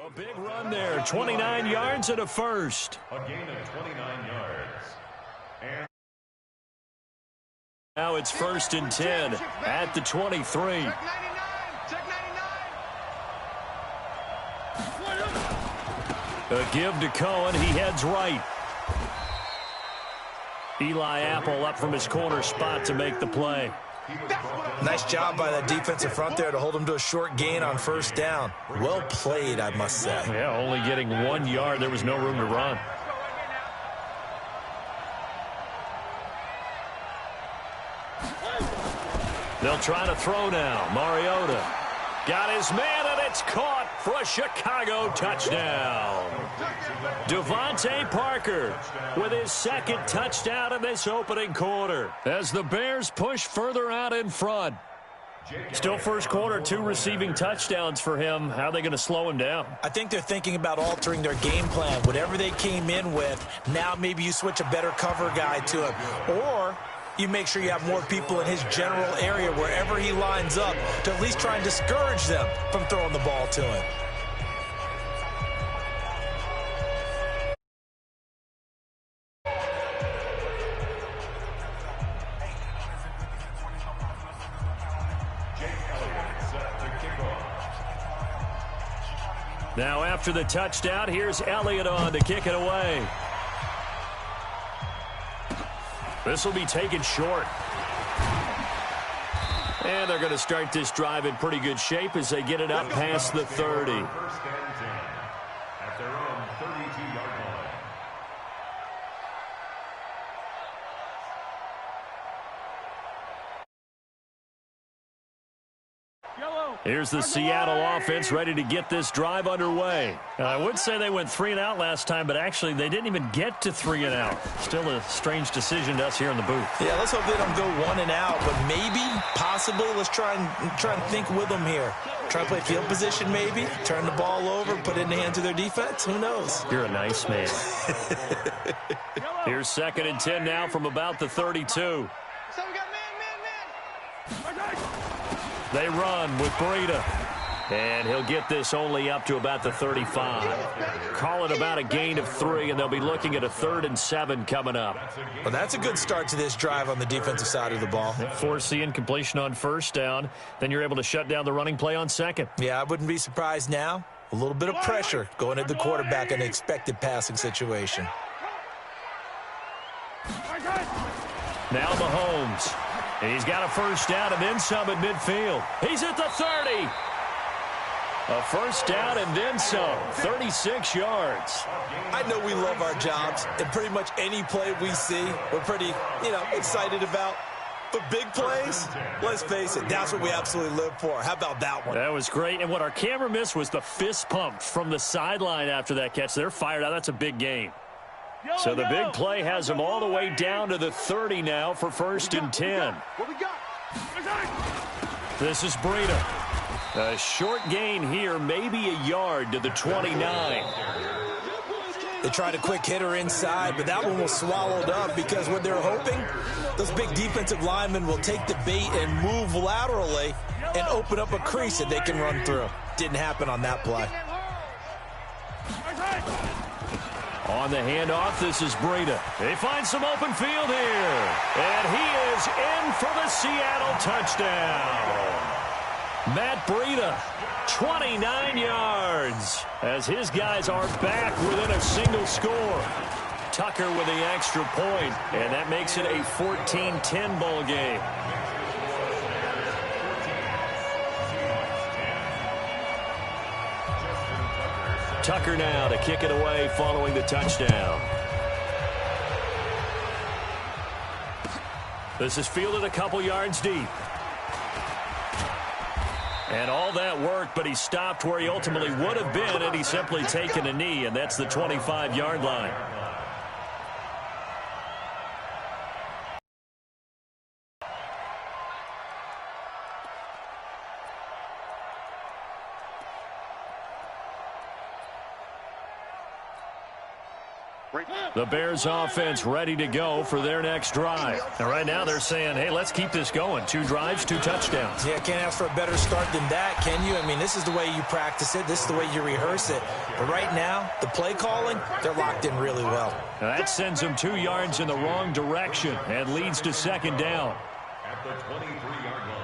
A big run there, 29 yards and a first. A gain of 29 yards. And now it's 1st and 10 at the 23. Check 99. A give to Cohen. He heads right. Eli Apple up from his corner spot to make the play. Nice job by that defensive front there to hold him to a short gain on 1st down. Well played, I must say. Yeah, only getting 1 yard. There was no room to run. They'll try to throw now. Mariota got his man, and it's caught for a Chicago touchdown. Devontae Parker with his 2nd touchdown in this opening quarter as the Bears push further out in front. Still first quarter, 2 receiving touchdowns for him. How are they going to slow him down? I think they're thinking about altering their game plan. Whatever they came in with, now maybe you switch a better cover guy to him. Or you make sure you have more people in his general area wherever he lines up to at least try and discourage them from throwing the ball to him. Now after the touchdown, here's Elliott on to kick it away. This will be taken short. And they're going to start this drive in pretty good shape as they get it up past the 30. 1st and 10 at their own 32-yard line. Here's the Seattle offense ready to get this drive underway. I would say they went 3 and out last time, but actually they didn't even get to 3 and out. Still a strange decision to us here in the booth. Yeah, let's hope they don't go 1 and out, but maybe, possibly, let's try and think with them here. Try to play field position maybe, turn the ball over, put it in the hands of their defense. Who knows? You're a nice man. Here's 2nd and 10 now from about the 32. So we got man. They run with Breida. And he'll get this only up to about the 35. Call it about a gain of 3, and they'll be looking at a 3rd and 7 coming up. Well, that's a good start to this drive on the defensive side of the ball. Force the incompletion on 1st down. Then you're able to shut down the running play on 2nd. Yeah, I wouldn't be surprised now. A little bit of pressure going at the quarterback in an expected passing situation. Now Mahomes. He's got a 1st down and then some at midfield. He's at the 30. A 1st down and then some. 36 yards. I know we love our jobs, and pretty much any play we see, we're pretty, excited about. But big plays, let's face it, that's what we absolutely live for. How about that one? That was great. And what our camera missed was the fist pump from the sideline after that catch. They're fired out. That's a big game. So the big play has them all the way down to the 30 now for 1st and 10. What we got? This is Breida. A short gain here, maybe a yard to the 29. They tried a quick hitter inside, but that one was swallowed up because what they're hoping, those big defensive linemen will take the bait and move laterally and open up a crease that they can run through. Didn't happen on that play. On the handoff, this is Breida. They find some open field here. And he is in for the Seattle touchdown. Matt Breida, 29 yards, as his guys are back within a single score. Tucker with the extra point, and that makes it a 14-10 ball game. Tucker now to kick it away following the touchdown. This is fielded a couple yards deep. And all that worked, but he stopped where he ultimately would have been, and he's simply taken a knee, and that's the 25-yard line. The Bears offense ready to go for their next drive. And right now they're saying, hey, let's keep this going. 2 drives, 2 touchdowns. Yeah, can't ask for a better start than that, can you? I mean, this is the way you practice it. This is the way you rehearse it. But right now, the play calling, they're locked in really well. Now that sends them 2 yards in the wrong direction and leads to second down. At the 23-yard line.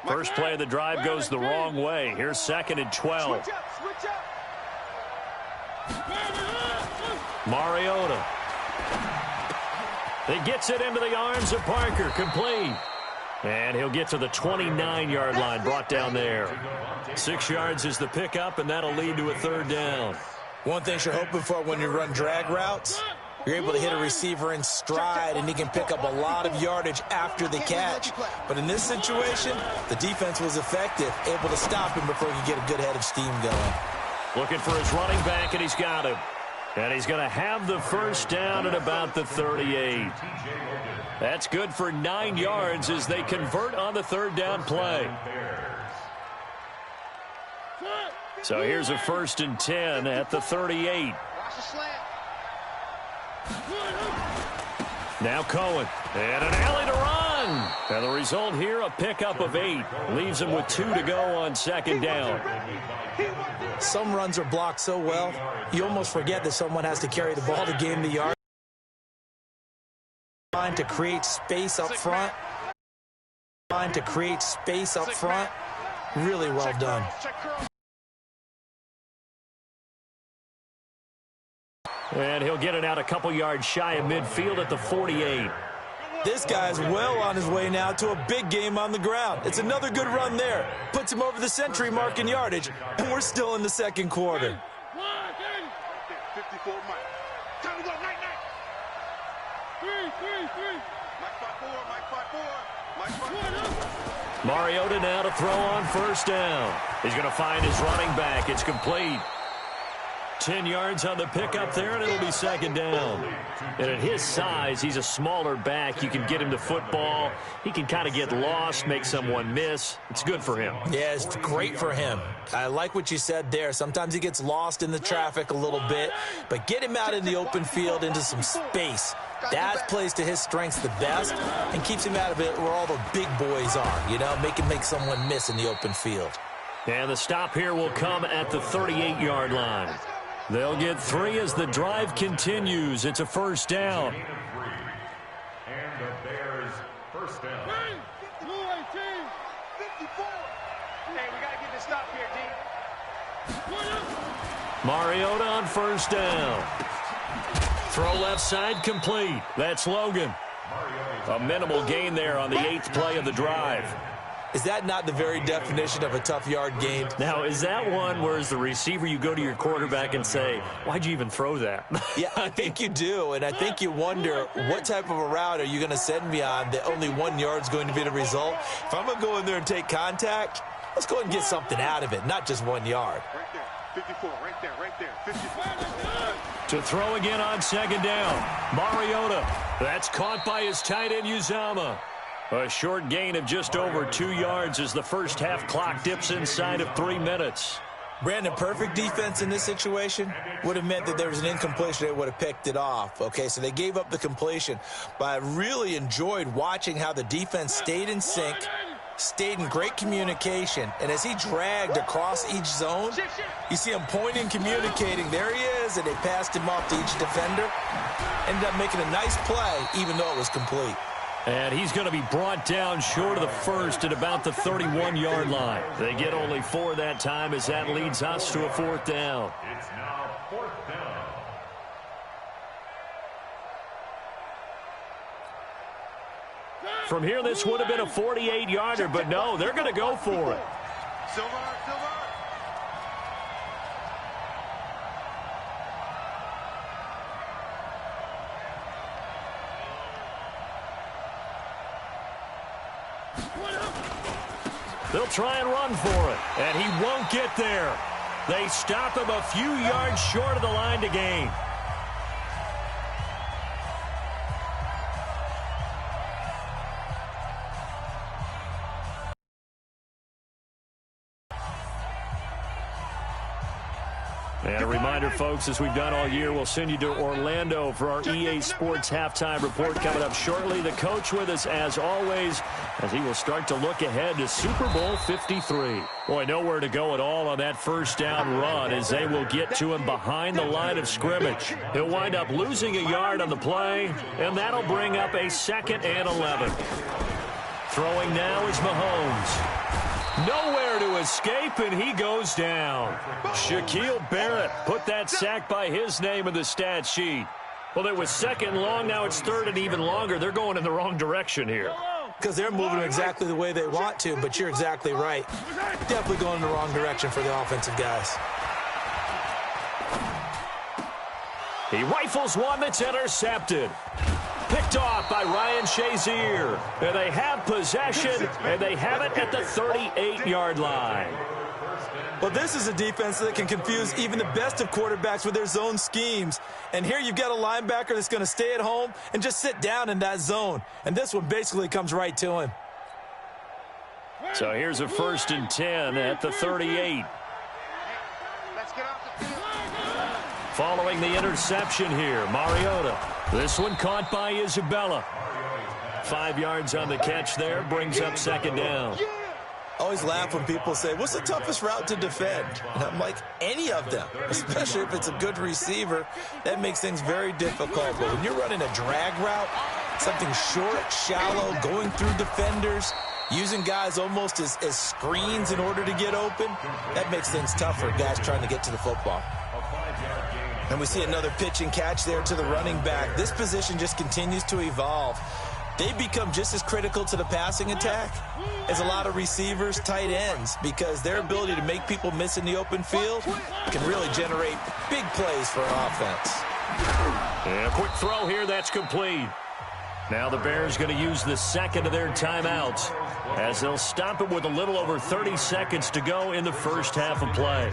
First play of the drive goes the wrong way. Here's second and 12. Mariota. He gets it into the arms of Parker. Complete. And he'll get to the 29-yard line, brought down there. 6 yards is the pickup, and that'll lead to a third down. One thing you're hoping for when you run drag routes, you're able to hit a receiver in stride, and he can pick up a lot of yardage after the catch. But in this situation, the defense was effective, able to stop him before he could get a good head of steam going. Looking for his running back, and he's got him. And he's going to have the first down at about the 38. That's good for 9 yards as they convert on the third down play. So here's a 1st and 10 at the 38. Now Cohen. And an alley to run. And the result here, a pickup of 8. Leaves him with 2 to go on second down. Some runs are blocked so well, you almost forget that someone has to carry the ball to gain the yard. Trying to create space up front. Really well done. And he'll get it out a couple yards shy of midfield at the 48. This guy's well on his way now to a big game on the ground. It's another good run there. Puts him over the century mark in yardage, and we're still in the second quarter. 54, Mike. Time to go, night. 3. Mike 5-4. Mariota now to throw on first down. He's going to find his running back. It's complete. 10 yards on the pickup there, and it'll be second down. And at his size, he's a smaller back. You can get him to football. He can kind of get lost, make someone miss. It's good for him. Yeah, it's great for him. I like what you said there. Sometimes he gets lost in the traffic a little bit, but get him out in the open field into some space. That plays to his strengths the best and keeps him out of it where all the big boys are, you know, make someone miss in the open field. And the stop here will come at the 38-yard line. They'll get 3 as the drive continues. It's a first down. And the Bears first down. 54. Hey, we got to get this stop here, D. Mariota on first down. Throw left side complete. That's Logan. A minimal gain there on the 8th play of the drive. Is that not the very definition of a tough yard gain? Now, is that one where as the receiver you go to your quarterback and say, why'd you even throw that? Yeah, I think you do, and I think you wonder what type of a route are you going to send me on that only 1 yard's going to be the result? If I'm going to go in there and take contact, let's go and get something out of it, not just 1 yard. Right there. 54. Right there. 54. To throw again on second down. Mariota. That's caught by his tight end, Uzama. A short gain of just over 2 yards as the first half clock dips inside of 3 minutes. Brandon, perfect defense in this situation would have meant that there was an incompletion. They would have picked it off. Okay, so they gave up the completion. But I really enjoyed watching how the defense stayed in sync, stayed in great communication. And as he dragged across each zone, you see him pointing, communicating. There he is, and they passed him off to each defender. Ended up making a nice play, even though it was complete. And he's going to be brought down short of the first at about the 31-yard line. They get only 4 that time as that leads us to a 4th down. It's now 4th down. From here, this would have been a 48-yarder, but no, they're going to go for it. Silver. They'll try and run for it, and he won't get there. They stop him a few yards short of the line to gain. And a reminder, folks, as we've done all year, we'll send you to Orlando for our EA Sports halftime report coming up shortly. The coach with us, as always, as he will start to look ahead to Super Bowl 53. Boy, nowhere to go at all on that first down run as they will get to him behind the line of scrimmage. He'll wind up losing a yard on the play, and that'll bring up a 2nd and 11. Throwing now is Mahomes. Nowhere to escape, and he goes down. Shaquille Barrett put that sack by his name in the stat sheet. Well, it was 2nd and long. Now it's 3rd and even longer. They're going in the wrong direction here. Because they're moving exactly the way they want to, but you're exactly right. Definitely going in the wrong direction for the offensive guys. He rifles one that's intercepted. Picked off by Ryan Shazier. And they have possession, and they have it at the 38-yard line. Well, this is a defense that can confuse even the best of quarterbacks with their zone schemes. And here you've got a linebacker that's going to stay at home and just sit down in that zone. And this one basically comes right to him. So here's a 1st and 10 at the 38. Let's get off the field. Following the interception here, Mariota. This one caught by Isabella. 5 yards on the catch there, brings up 2nd down. I always laugh when people say, what's the toughest route to defend? And I'm like, any of them, especially if it's a good receiver. That makes things very difficult. But when you're running a drag route, something short, shallow, going through defenders, using guys almost as screens in order to get open, that makes things tough for guys trying to get to the football. And we see another pitch and catch there to the running back. This position just continues to evolve. They become just as critical to the passing attack as a lot of receivers, tight ends, because their ability to make people miss in the open field can really generate big plays for an offense. And a quick throw here, that's complete. Now the Bears going to use the 2nd of their timeouts as they'll stop it with a little over 30 seconds to go in the first half of play.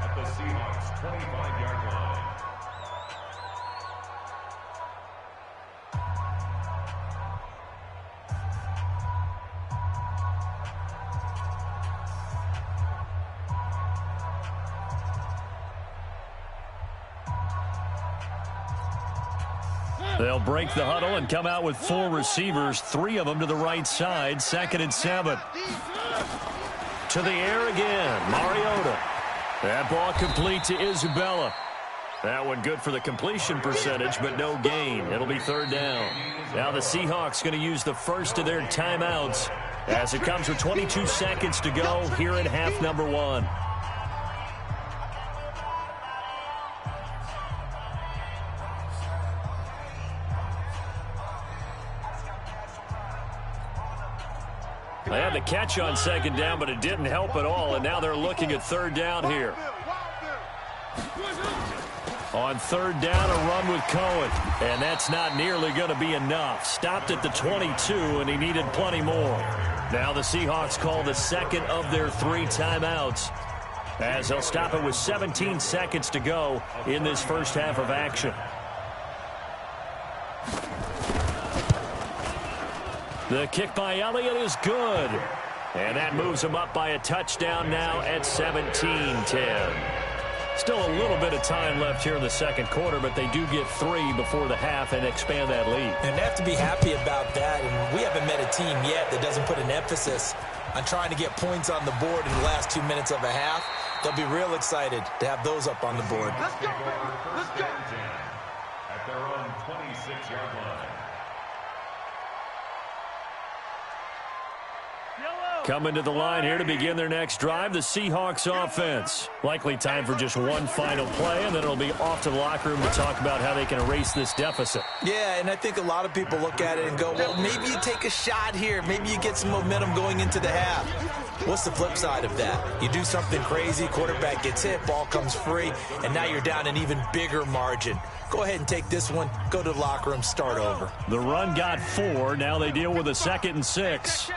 At the Seahawks 25-yard line. They'll break the huddle and come out with 4 receivers, 3 of them to the right side, 2nd and 7. To the air again, Mariota. That ball complete to Isabella. That one good for the completion percentage, but no gain. It'll be 3rd down. Now the Seahawks going to use the first of their timeouts as it comes with 22 seconds to go here in half number 1. They had the catch on 2nd down, but it didn't help at all, and now they're looking at 3rd down here. On 3rd down, a run with Cohen, and that's not nearly going to be enough. Stopped at the 22, and he needed plenty more. Now the Seahawks call the 2nd of their 3 timeouts as they'll stop it with 17 seconds to go in this first half of action. The kick by Elliott is good. And that moves him up by a touchdown now at 17-10. Still a little bit of time left here in the second quarter, but they do get 3 before the half and expand that lead. And they have to be happy about that. And we haven't met a team yet that doesn't put an emphasis on trying to get points on the board in the last 2 minutes of a half. They'll be real excited to have those up on the board. Let's go, let's go. At their own 26-yard line. Coming to the line here to begin their next drive, the Seahawks offense. Likely time for just one final play, and then it'll be off to the locker room to talk about how they can erase this deficit. Yeah, and I think a lot of people look at it and go, well, maybe you take a shot here. Maybe you get some momentum going into the half. What's the flip side of that? You do something crazy, quarterback gets hit, ball comes free, and now you're down an even bigger margin. Go ahead and take this one, go to the locker room, start over. The run got 4. Now they deal with a 2nd and 6.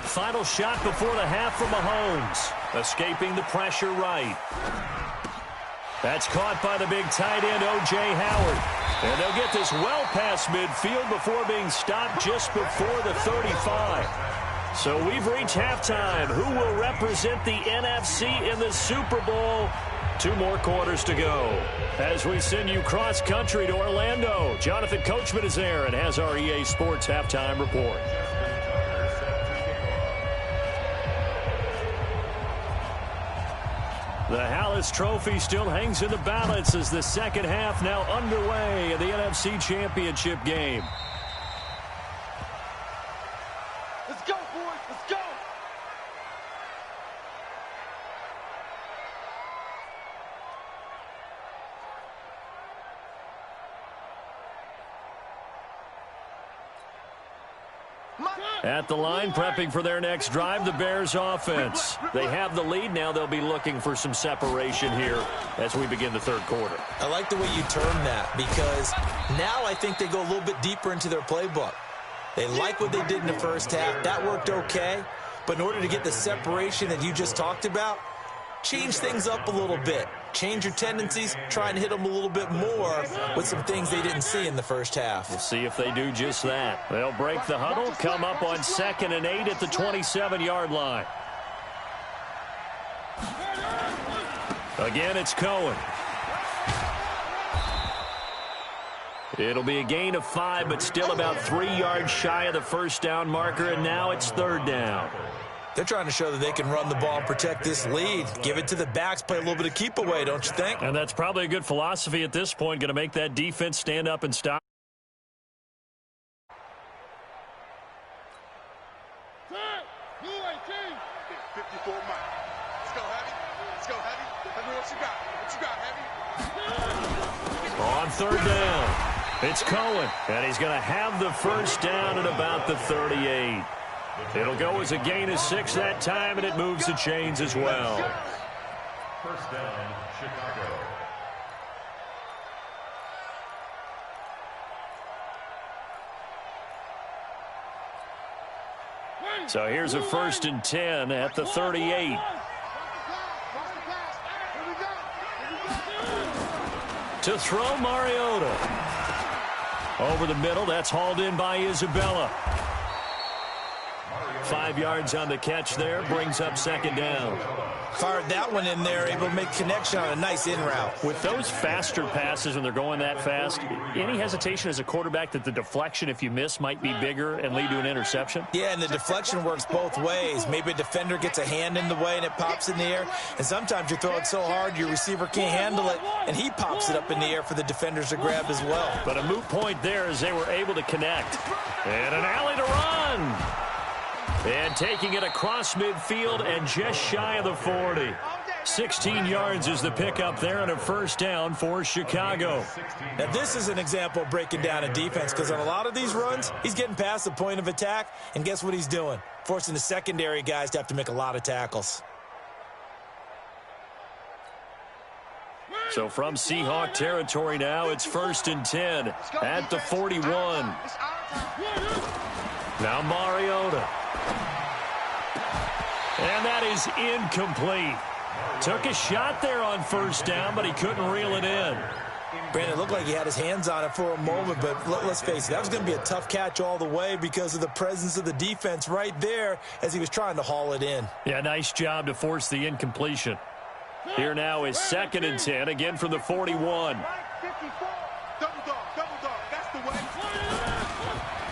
Final shot before the half from Mahomes. Escaping the pressure right. That's caught by the big tight end, O.J. Howard. And they'll get this well past midfield before being stopped just before the 35. So we've reached halftime. Who will represent the NFC in the Super Bowl? 2 more quarters to go. As we send you cross-country to Orlando, Jonathan Coachman is there and has our EA Sports halftime report. The Hallis Trophy still hangs in the balance as the second half now underway in the NFC Championship game. Let's go, boys. Let's go. At the line, prepping for their next drive, the Bears offense. They have the lead. Now they'll be looking for some separation here as we begin the third quarter. I like the way you term that because now I think they go a little bit deeper into their playbook. They like what they did in the first half. That worked okay. But in order to get the separation that you just talked about, change things up a little bit. Change your tendencies, try and hit them a little bit more with some things they didn't see in the first half. We'll see if they do just that. They'll break the huddle, come up on 2nd and 8 at the 27-yard line. Again, it's Cohen. It'll be a gain of 5, but still about 3 yards shy of the first down marker, and now it's 3rd down. They're trying to show that they can run the ball and protect this lead. Give it to the backs, play a little bit of keep away, don't you think? And that's probably a good philosophy at this point, going to make that defense stand up and stop. On 3rd down, it's Cohen, and he's going to have the first down at about the 38. It'll go as a gain of 6 that time, and it moves the chains as well. First down, Chicago. So here's a 1st and 10 at the 38. To throw, Mariota. Over the middle, that's hauled in by Isabella. 5 yards on the catch there, brings up 2nd down. Fired that one in there, able to make connection on a nice in route. With those faster passes when they're going that fast, any hesitation as a quarterback that the deflection, if you miss, might be bigger and lead to an interception? Yeah, and the deflection works both ways. Maybe a defender gets a hand in the way and it pops in the air, and sometimes you throw it so hard your receiver can't handle it, and he pops it up in the air for the defenders to grab as well. But a moot point there as they were able to connect. And an alley to run. And taking it across midfield and just shy of the 40. 16 yards is the pickup there and a first down for Chicago. Now this is an example of breaking down a defense because on a lot of these runs, he's getting past the point of attack, and guess what he's doing? Forcing the secondary guys to have to make a lot of tackles. So from Seahawk territory now, it's 1st and 10 at the 41. Now Mariota. And that is incomplete. Took a shot there on 1st down, but he couldn't reel it in. Brandon, it looked like he had his hands on it for a moment, but let's face it, that was going to be a tough catch all the way because of the presence of the defense right there as he was trying to haul it in. Yeah, nice job to force the incompletion. Here now is 2nd and 10, again from the 41.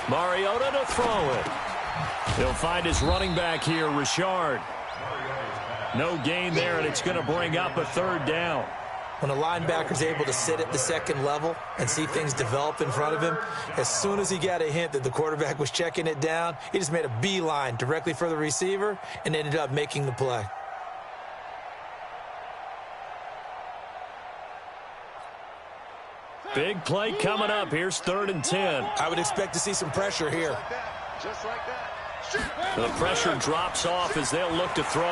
Mariota to throw it. He'll find his running back here, Richard. No gain there, and it's going to bring up a 3rd down. When a linebacker's able to sit at the 2nd level and see things develop in front of him, as soon as he got a hint that the quarterback was checking it down, he just made a beeline directly for the receiver and ended up making the play. Big play coming up. Here's 3rd and 10. I would expect to see some pressure here. Just like that. The pressure drops off as they'll look to throw.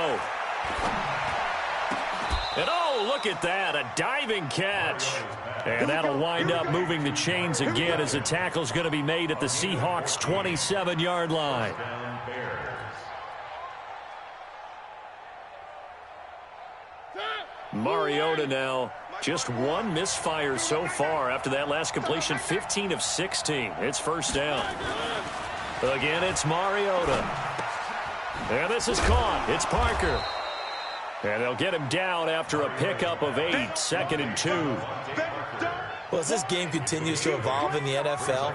And oh, look at that, a diving catch. And that'll wind up moving the chains again as the tackle's going to be made at the Seahawks' 27-yard line. Mariota now, just one misfire so far after that last completion, 15 of 16. It's 1st down. Again, it's Mariota. And this is caught. It's Parker. And they'll get him down after a pickup of 8, 2nd and 2. Well, as this game continues to evolve in the NFL,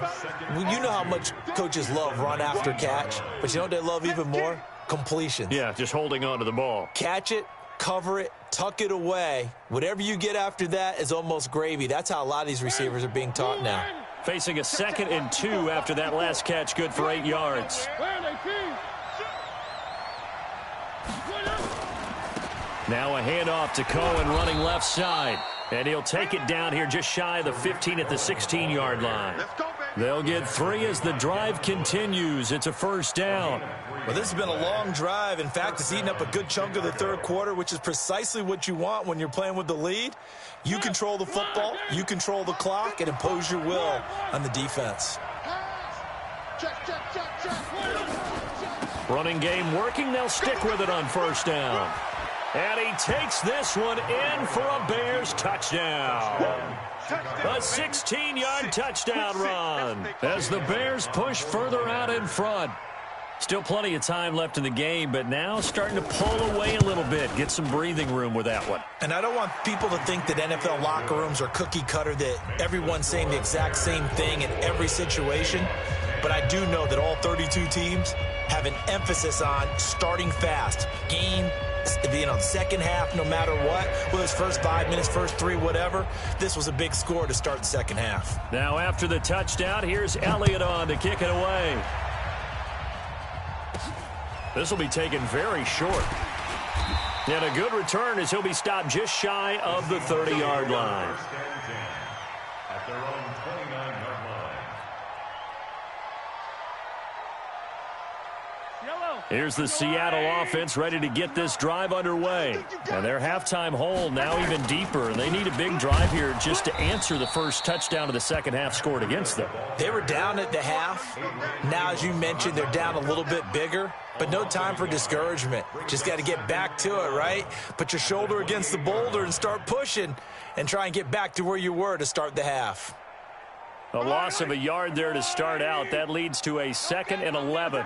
you know how much coaches love run after catch, but you know what they love even more? Completions. Yeah, just holding on to the ball. Catch it, cover it, tuck it away. Whatever you get after that is almost gravy. That's how a lot of these receivers are being taught now. Facing a 2nd and 2 after that last catch, good for 8 yards. Now a handoff to Cohen running left side. And he'll take it down here just shy of the 15 at the 16-yard line. They'll get 3 as the drive continues. It's a first down. Well, this has been a long drive. In fact, it's eaten up a good chunk of the third quarter, which is precisely what you want when you're playing with the lead. You control the football, you control the clock, and impose your will on the defense. Running game working. They'll stick with it on first down. And he takes this one in for a Bears touchdown. A 16-yard touchdown run as the Bears push further out in front. Still plenty of time left in the game, but now starting to pull away a little bit. Get some breathing room with that one. And I don't want people to think that NFL locker rooms are cookie cutter, that everyone's saying the exact same thing in every situation. But I do know that all 32 teams have an emphasis on starting fast. Game, second half, no matter what, whether it's first 5 minutes, first 3, whatever, this was a big score to start the second half. Now after the touchdown, here's Elliott on to kick it away. This will be taken very short. And a good return as he'll be stopped just shy of the 30-yard line. At their own 29-yard line. Here's the Seattle offense ready to get this drive underway. And their halftime hole now even deeper. They need a big drive here just to answer the first touchdown of the second half scored against them. They were down at the half. Now, as you mentioned, they're down a little bit bigger. But no time for discouragement. Just got to get back to it, right? Put your shoulder against the boulder and start pushing and try and get back to where you were to start the half. A loss of a yard there to start out. That leads to a 2nd and 11.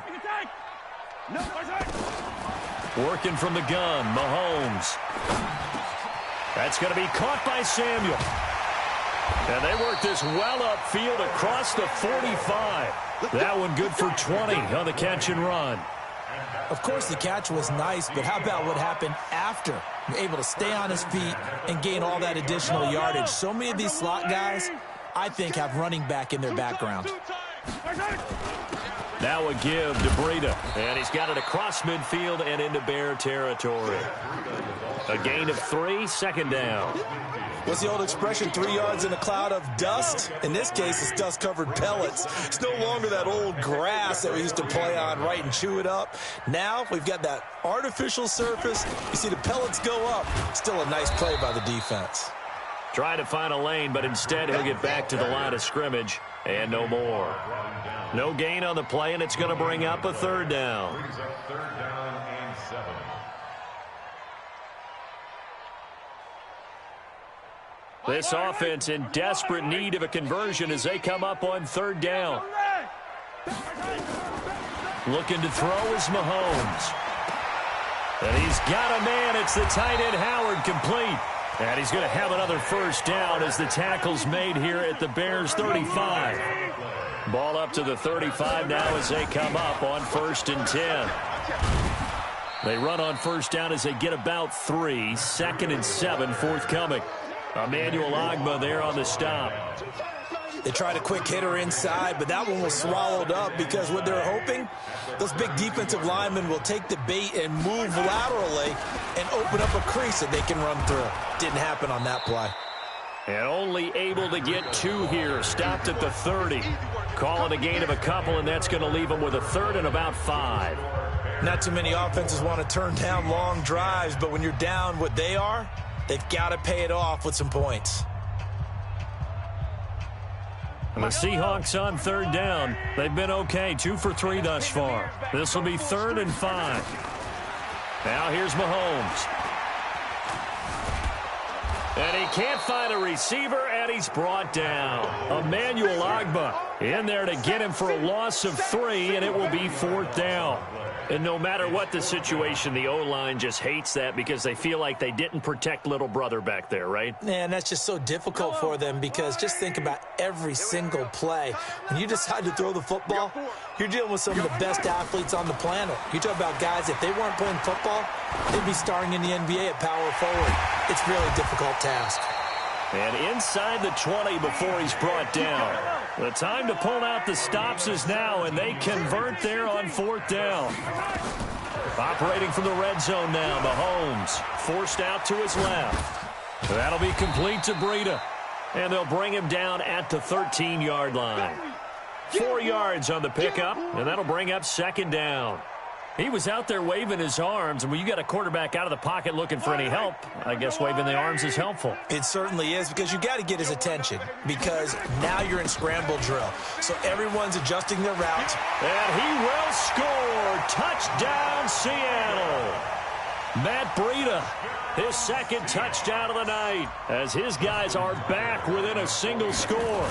Working from the gun, Mahomes. That's going to be caught by Samuel. And they work this well upfield across the 45. That one good for 20 on the catch and run. Of course, the catch was nice, but how about what happened after? Able to stay on his feet and gain all that additional yardage. So many of these slot guys, I think, have running back in their background. Now a give to Breida. And he's got it across midfield and into Bear territory. A gain of 3, 2nd down. What's the old expression, 3 yards in a cloud of dust? In this case, it's dust-covered pellets. It's no longer that old grass that we used to play on, right, and chew it up. Now we've got that artificial surface. You see the pellets go up. Still a nice play by the defense. Try to find a lane, but instead he'll get back to the line of scrimmage and no more. No gain on the play, and it's going to bring up a 3rd down. Brings up 3rd down and 7. This offense in desperate need of a conversion as they come up on 3rd down. Looking to throw is Mahomes. And he's got a man. It's the tight end Howard, complete. And he's going to have another first down as the tackle's made here at the Bears 35. Ball up to the 35 now as they come up on 1st and 10. They run on first down as they get about 3. 2nd and 7 forthcoming. Emmanuel Ogbah there on the stop. They tried a quick hitter inside, but that one was swallowed up because what they're hoping, those big defensive linemen will take the bait and move laterally and open up a crease that they can run through. Didn't happen on that play. And only able to get 2 here. Stopped at the 30. Calling a gain of a couple, and that's going to leave them with a 3rd and about 5. Not too many offenses want to turn down long drives, but when you're down what they are, they've got to pay it off with some points. And the Seahawks on 3rd down. They've been okay. 2 for 3 thus far. This will be 3rd and 5. Now here's Mahomes. And he can't find a receiver, and he's brought down. Emmanuel Ogbah in there to get him for a loss of 3, and it will be 4th down. And no matter what the situation, the O-line just hates that because they feel like they didn't protect little brother back there, right? Man, that's just so difficult for them because just think about every single play. When you decide to throw the football, you're dealing with some of the best athletes on the planet. You talk about guys, if they weren't playing football, they'd be starring in the NBA at power forward. It's really a difficult task. And inside the 20 before he's brought down. The time to pull out the stops is now, and they convert there on 4th down. Operating from the red zone now, Mahomes forced out to his left. That'll be complete to Breida, and they'll bring him down at the 13-yard line. 4 yards on the pickup, and that'll bring up 2nd down. He was out there waving his arms, and when you got a quarterback out of the pocket looking for any help, I guess waving the arms is helpful. It certainly is, because you got to get his attention, because now you're in scramble drill. So everyone's adjusting their routes. And he will score. Touchdown, Seattle. Matt Breida, his 2nd touchdown of the night, as his guys are back within a single score.